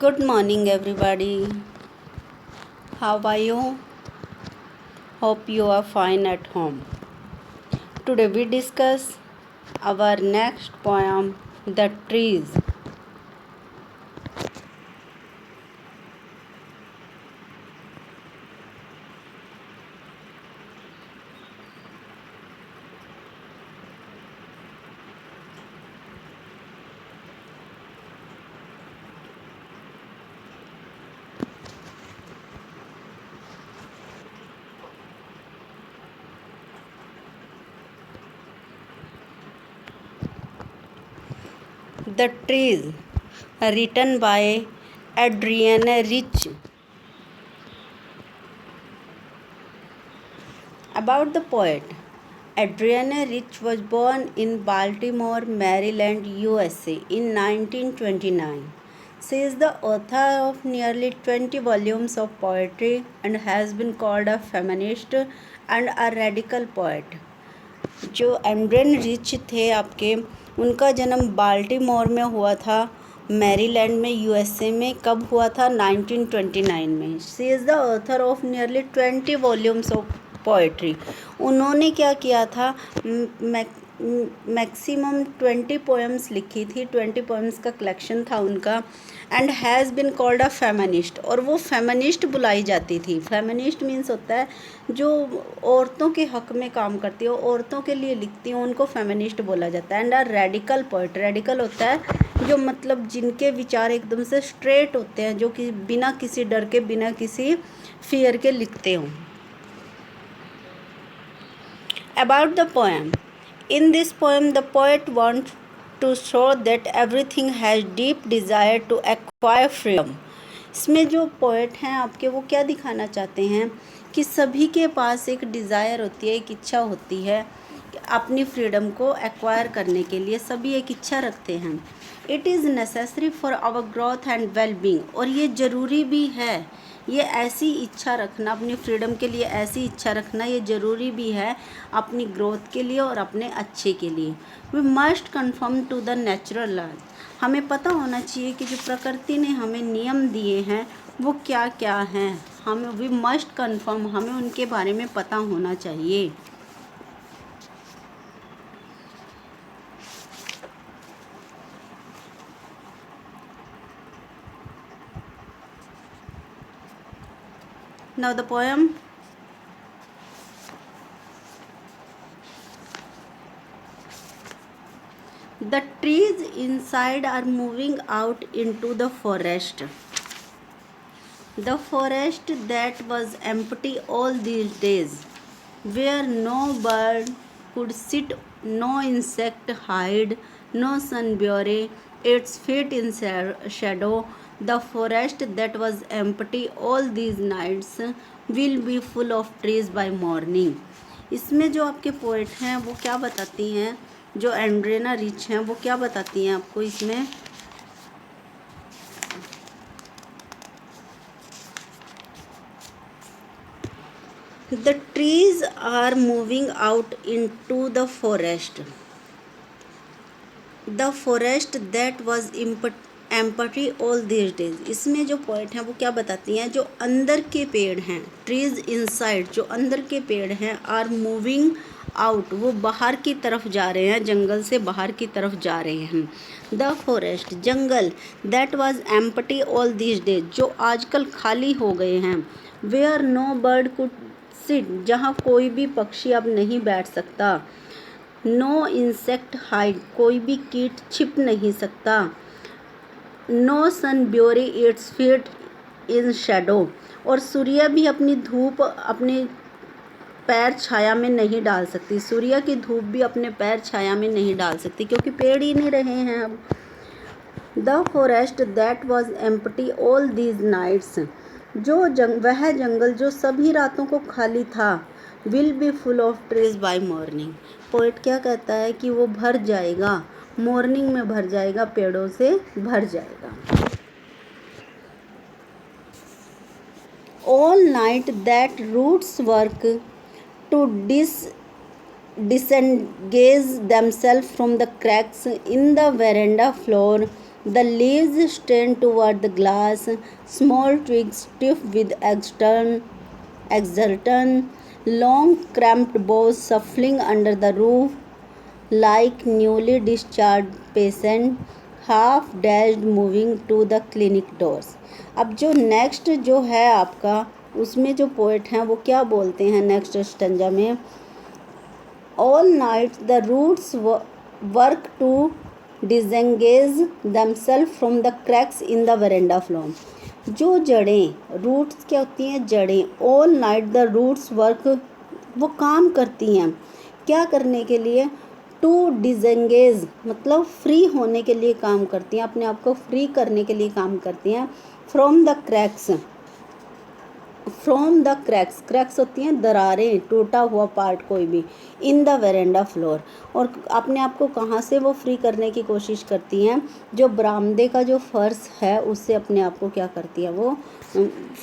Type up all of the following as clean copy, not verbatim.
Good morning, everybody. How are you? Hope you are fine at home. Today we discuss our next poem, The Trees. The Trees, written by Adrienne Rich. About the poet, Adrienne Rich was born in Baltimore, Maryland, USA in 1929. She is the author of nearly 20 volumes of poetry and has been called a feminist and a radical poet. जो Adrian rich थे आपके, उनका जन्म Baltimore में हुआ था, Maryland में, USA में. कब हुआ था? 1929 में. She is the author of nearly 20 volumes of poetry. उन्होंने क्या किया था? मैक्सिमम 20 पोएम्स लिखी थी. 20 पोएम्स का कलेक्शन था उनका. And has been called a feminist, और वो फेमिनिस्ट बुलाई जाती थी. फेमिनिस्ट मीन्स होता है जो औरतों के हक में काम करती हो, औरतों के लिए लिखती हो, उनको फेमिनिस्ट बोला जाता है. And a radical poet, radical होता है जो मतलब जिनके विचार एकदम से स्ट्रेट होते हैं, जो कि बिना किसी डर के, बिना किसी फियर के लिखते हों. About the poem. In this poem, the poet wants to show that everything has deep desire to acquire freedom. इसमें जो पोएट हैं आपके, वो क्या दिखाना चाहते हैं कि सभी के पास एक डिज़ायर होती है, एक इच्छा होती है कि अपनी फ्रीडम को एक्वायर करने के लिए सभी एक इच्छा रखते हैं. It is necessary for our growth and well being, और ये ज़रूरी भी है. ये ऐसी इच्छा रखना, अपनी फ्रीडम के लिए ऐसी इच्छा रखना, ये ज़रूरी भी है अपनी ग्रोथ के लिए और अपने अच्छे के लिए. We must confirm to the natural law. हमें पता होना चाहिए कि जो प्रकृति ने हमें नियम दिए हैं वो क्या क्या हैं. हमें वी मस्ट कन्फर्म, हमें उनके बारे में पता होना चाहिए. Now the poem. The trees inside are moving out into the forest. The forest that was empty all these days, where no bird could sit, no insect hide, no sun bury its feet in shadow. The forest that was empty all these nights will be full of trees by morning. इसमें जो आपके poet हैं वो क्या बताती हैं, जो Adrian rich हैं वो क्या बताती हैं आपको इसमें? The trees are moving out into the forest. The forest that was empty all these days. इसमें जो पोएट हैं वो क्या बताती हैं, जो अंदर के पेड़ हैं, ट्रीज इनसाइड, जो अंदर के पेड़ हैं, आर मूविंग आउट, वो बाहर की तरफ जा रहे हैं, जंगल से बाहर की तरफ जा रहे हैं. The forest, jungle, that was empty all this days, जो आजकल खाली हो गए हैं. Where no bird could sit, जहाँ कोई भी पक्षी अब नहीं बैठ सकता. नो इंसेक्ट हाइड, कोई भी कीट छिप नहीं सकता. No sun buries its feet in shadow, और सूर्य भी अपनी धूप अपने पैर छाया में नहीं डाल सकती. सूर्य की धूप भी अपने पैर छाया में नहीं डाल सकती, क्योंकि पेड़ ही नहीं रहे हैं अब. The forest that was empty all these nights, जो वह जंगल जो सभी रातों को खाली था, will be full of trees by morning. Poet क्या कहता है कि वो भर जाएगा, मॉर्निंग में भर जाएगा, पेड़ों से भर जाएगा. All night that roots work to disengage themselves from the cracks in the veranda floor. The leaves strain toward the glass, small twigs stiff with exultation, long cramped boughs shuffling under the roof like newly discharged patient, half dashed moving to the clinic doors. अब जो next जो है आपका, उसमें जो poet हैं वो क्या बोलते हैं नेक्स्ट स्टंजा में, all night the roots work to disengage themselves from the cracks in the veranda floor. जो जड़ें, रूट्स क्या होती हैं, जड़ें, all night the roots work, वो काम करती हैं क्या करने के लिए, टू डिजेंगेज मतलब फ्री होने के लिए काम करती हैं, अपने आप को फ्री करने के लिए काम करती हैं, from the cracks, from the cracks, cracks होती हैं दरारें, टूटा हुआ पार्ट कोई भी, इन द वेरेंडा फ्लोर, और अपने आप को कहाँ से वो फ्री करने की कोशिश करती हैं, जो बरामदे का जो फर्श है उससे अपने आप को क्या करती है, वो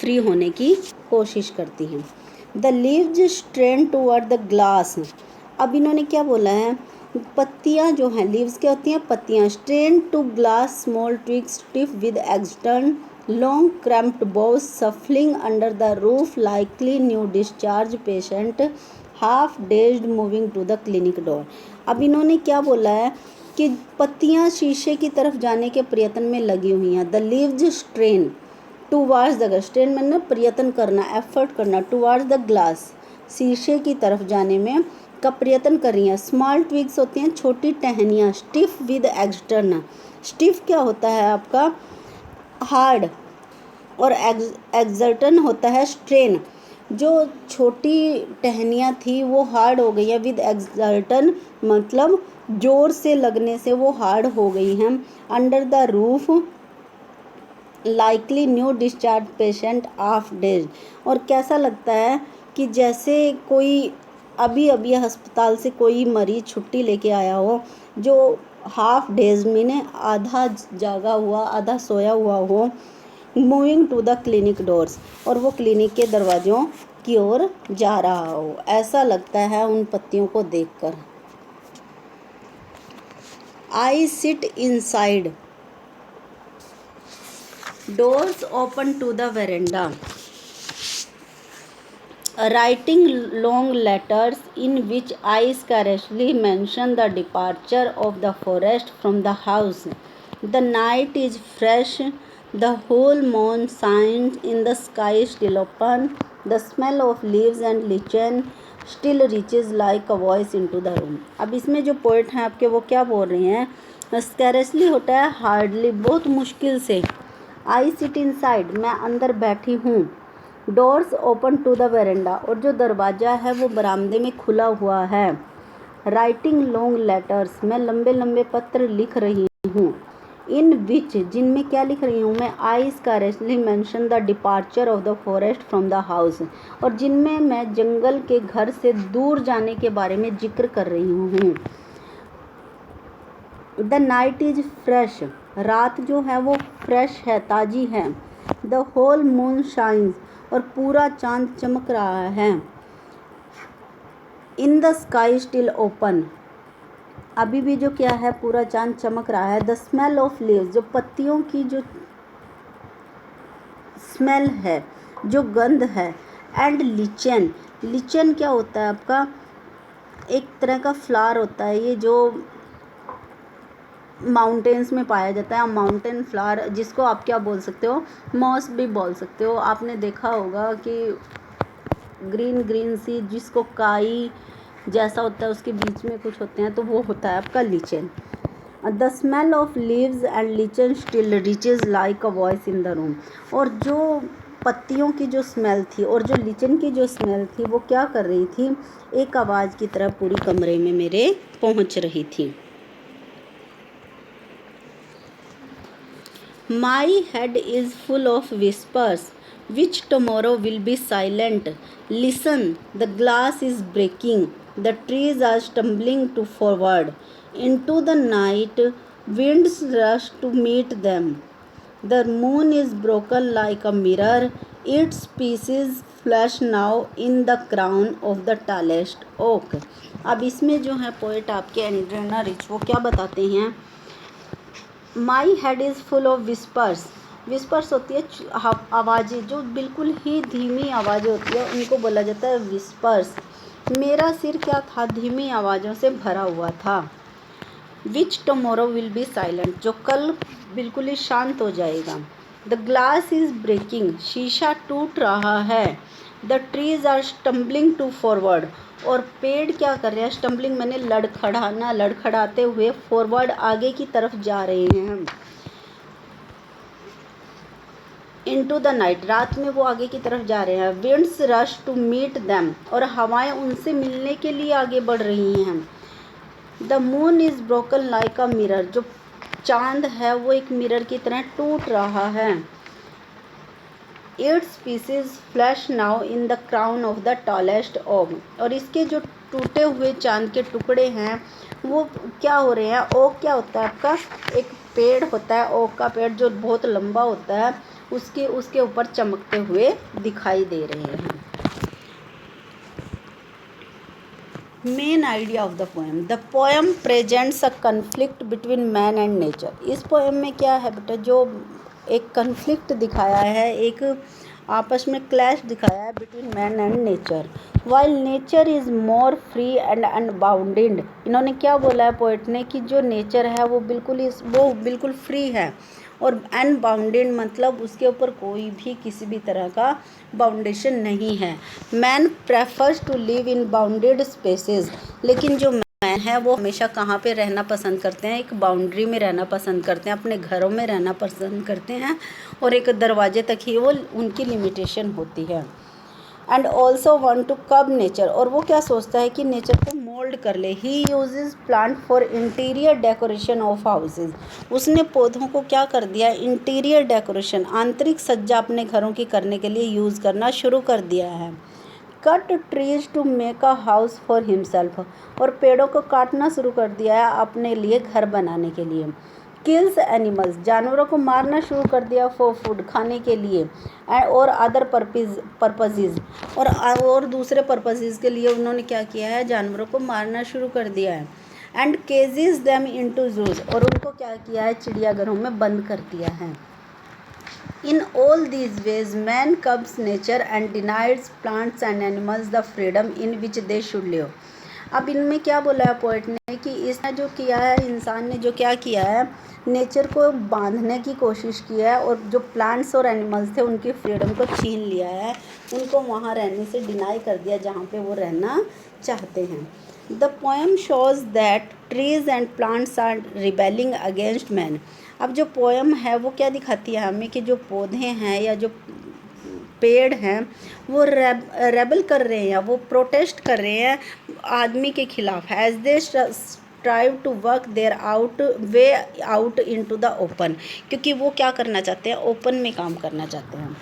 फ्री होने की कोशिश करती हैं. The leaves strain toward the glass, अब इन्होंने क्या बोला है, पत्तियाँ जो हैं, लीव्स क्या होती हैं, पत्तियाँ, strain to glass small twigs stiff with exertion long cramped boughs shuffling under the roof likely new discharge patient half dazed moving to the clinic door. अब इन्होंने क्या बोला है कि पत्तियां शीशे की तरफ जाने के प्रयत्न में लगी हुई हैं. The leaves strain towards the, strain मतलब प्रयत्न करना, एफर्ट करना, टूवर्ड्स द ग्लास शीशे की तरफ जाने में का प्रयत्न कर रही हैं. स्मॉल ट्विग्स होती हैं छोटी टहनियाँ, स्टिफ विद एक्सटर्न, स्टिफ क्या होता है आपका, हार्ड, और एक्सल्टन होता है स्ट्रेन, जो छोटी टहनियाँ थी वो हार्ड हो गई है, विद एक्सल्टन मतलब जोर से लगने से वो हार्ड हो गई हैं. Under the roof likely new discharge patient of days, और कैसा लगता है कि जैसे कोई अभी अभी अस्पताल से कोई मरीज छुट्टी लेके आया हो, जो हाफ डेज मीने आधा जागा हुआ, आधा सोया हुआ हो, moving to the clinic doors, और वो क्लिनिक के दरवाज़ों की ओर जा रहा हो, ऐसा लगता है उन पत्तियों को देखकर. I sit inside, doors open to the veranda, writing long letters in which I scarcely mention the departure of the forest from the house. The night is fresh, the whole moon shines in the sky still open, the smell of leaves and lichen still reaches like a voice into the room. अब इसमें जो poet हैं आपके वो क्या बोल रहे हैं, स्कैरसली होता है हार्डली, बहुत मुश्किल से, आई सिट इनसाइड मैं अंदर बैठी हूँ, doors open to the veranda और जो दरवाज़ा है वो बरामदे में खुला हुआ है, राइटिंग लॉन्ग लेटर्स मैं लंबे लंबे पत्र लिख रही हूँ, इन विच जिनमें क्या लिख रही हूँ मैं, I scarcely mention the departure of the forest from the house, और जिनमें मैं जंगल के घर से दूर जाने के बारे में जिक्र कर रही हूँ. द नाइट इज़ फ्रेश, रात जो है वो फ्रेश है, ताज़ी है. द होल मून शाइन्स, और पूरा चांद चमक रहा है. In the sky still open, अभी भी जो क्या है पूरा चांद चमक रहा है. द स्मेल ऑफ लीव्स, जो पत्तियों की जो स्मेल है, जो गंध है. एंड लिचन, लिचन क्या होता है आपका, एक तरह का फ्लावर होता है ये जो माउंटेन्स में पाया जाता है, माउंटेन फ्लावर, जिसको आप क्या बोल सकते हो, मॉस भी बोल सकते हो. आपने देखा होगा कि ग्रीन ग्रीन सी जिसको काई जैसा होता है उसके बीच में कुछ होते हैं, तो वो होता है आपका lichen. The smell of leaves and lichen still reaches like a voice in the room, और जो पत्तियों की जो स्मेल थी और जो लीचन की जो स्मेल थी वो क्या कर रही थी, एक आवाज़ की तरह पूरी कमरे में मेरे पहुंच रही थी. My head is full of whispers, which tomorrow will be silent. Listen, the glass is breaking, the trees are stumbling to forward. Into the night, winds rush to meet them. The moon is broken like a mirror, its pieces flash now in the crown of the tallest oak. अब इसमें जो है poet आपके एंड्रियाना rich वो क्या बताते हैं my head is full of whispers. Whispers होती है आवाज़ें जो बिल्कुल ही धीमी आवाज़ें होती है, उनको बोला जाता है विस्पर्स। मेरा सिर क्या था, धीमी आवाज़ों से भरा हुआ था। विच टमोरो विल बी साइलेंट, जो कल बिल्कुल ही शांत हो जाएगा। द ग्लास इज ब्रेकिंग, शीशा टूट रहा है। The trees are stumbling to forward, और पेड़ क्या कर रहे हैं, स्टम्बलिंग मैंने लड़खड़ाना, लड़खड़ाते हुए फॉरवर्ड आगे की तरफ जा रहे हैं। इनटू द नाइट, रात में वो आगे की तरफ जा रहे हैं। Winds rush to meet them, और हवाएं उनसे मिलने के लिए आगे बढ़ रही हैं। The moon is broken like a mirror, जो चांद है वो एक मिरर की तरह टूट रहा है। Its pieces flash now in the crown of the tallest oak, और इसके जो टूटे हुए चांद के टुकड़े हैं वो क्या हो रहे हैं। ओक क्या होता है आपका, एक पेड़ होता है, ओक का पेड़ जो बहुत लंबा होता है, उसके ऊपर चमकते हुए दिखाई दे रहे हैं। Main idea of the poem, the poem presents a conflict between man and nature. इस पोएम में क्या है बेटा, जो एक कन्फ्लिक्ट दिखाया है, एक आपस में क्लैश दिखाया है between man and nature. While nature is more free and unbounded, इन्होंने क्या बोला है पोएट ने कि जो नेचर है वो बिल्कुल फ्री है, और अनबाउंडेड मतलब उसके ऊपर कोई भी किसी भी तरह का बाउंडेशन नहीं है। Man prefers to live in bounded spaces, लेकिन जो मैन है वो हमेशा कहाँ पे रहना पसंद करते हैं, एक बाउंड्री में रहना पसंद करते हैं, अपने घरों में रहना पसंद करते हैं, और एक दरवाजे तक ही वो उनकी लिमिटेशन होती है। एंड ऑल्सो वांट टू कब नेचर, और वो क्या सोचता है कि नेचर को मोल्ड कर ले। He uses plant for interior decoration of houses, उसने पौधों को क्या कर दिया, इंटीरियर डेकोरेशन, आंतरिक सज्जा अपने घरों की करने के लिए यूज़ करना शुरू कर दिया है। Cut trees to make a house for himself, और पेड़ों को काटना शुरू कर दिया है अपने लिए घर बनाने के लिए। किल्स एनिमल्स, जानवरों को मारना शुरू कर दिया फॉर फूड, खाने के लिए, और अदर पर्पजेज, और दूसरे पर्पजेज के लिए उन्होंने क्या किया है, जानवरों को मारना शुरू कर दिया है। एंड केजेस देम इनटू जूज, और उनको क्या किया है, चिड़ियाघरों में बंद कर दिया है। In all these ways, man curbs nature and denies plants and animals the freedom in which they should live. अब इनमें क्या बोला है पोएट ने कि इसने जो किया है, इंसान ने जो क्या किया है, नेचर को बांधने की कोशिश की है, और जो प्लांट्स और एनिमल्स थे उनकी फ्रीडम को छीन लिया है, उनको वहाँ रहने से डिनाई कर दिया जहाँ पे वो रहना चाहते हैं। The poem shows that trees and plants are rebelling against man. अब जो पोएम है वो क्या दिखाती है हमें कि जो पौधे हैं या जो पेड़ हैं वो रेबल कर रहे हैं, वो प्रोटेस्ट कर रहे हैं आदमी के खिलाफ। As they strive to work their way out into the open, क्योंकि वो क्या करना चाहते हैं, ओपन में काम करना चाहते हैं।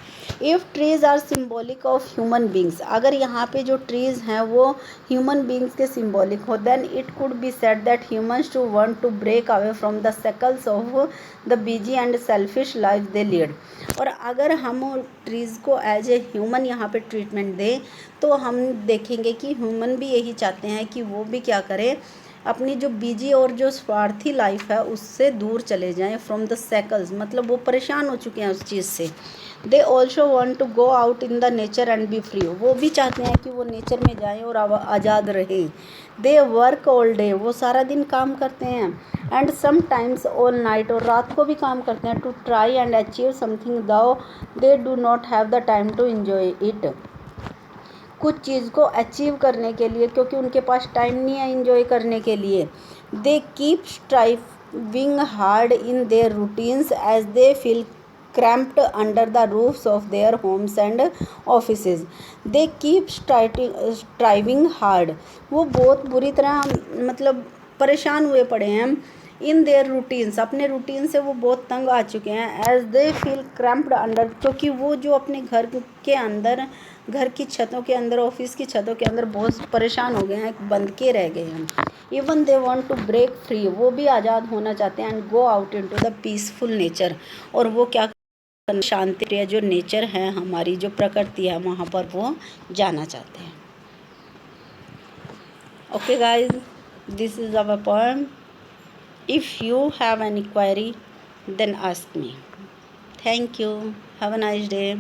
If trees are symbolic of human beings, अगर यहाँ पे जो ट्रीज़ हैं वो ह्यूमन बींग्स के सिम्बॉलिक हो, then it could be said that humans too want to break away from the circles of the busy and selfish life they lead. और अगर हम ट्रीज़ को एज ए ह्यूमन यहाँ पे ट्रीटमेंट दें तो हम देखेंगे कि ह्यूमन भी यही चाहते हैं कि वो भी क्या करें, अपनी जो बिजी और जो स्वार्थी लाइफ है उससे दूर चले जाएं, फ्रॉम द सर्कल्स, मतलब वो परेशान हो चुके हैं उस चीज़ से। They also want to go out in the nature and be free, वो भी चाहते हैं कि वो नेचर में जाएं और आज़ाद रहें। दे वर्क ऑल डे, वो सारा दिन काम करते हैं, एंड समटाइम्स ऑल नाइट, और रात को भी काम करते हैं, to try and achieve something though they do not have the time to enjoy it, कुछ चीज़ को अचीव करने के लिए, क्योंकि उनके पास टाइम नहीं है इन्जॉय करने के लिए। They keep striving hard in their routines as they feel cramped under the roofs of their homes and offices. They keep striving hard, वो बहुत बुरी तरह मतलब परेशान हुए पड़े हैं इन देयर रूटीन्स, अपने रूटीन से वो बहुत तंग आ चुके हैं। As they feel cramped under, क्योंकि वो जो अपने घर के अंदर, घर की छतों के अंदर, ऑफिस की छतों के अंदर बहुत परेशान हो गए हैं, बंद के रह गए हैं। Even they want to break free, वो भी आज़ाद होना चाहते हैं, and go out into the peaceful nature, और वो क्या शांति प्रिय जो नेचर है, हमारी जो प्रकृति है, वहाँ पर वो जाना चाहते हैं। Okay guys, this is our poem. If you have any query, then ask me. Thank you. Have a nice day.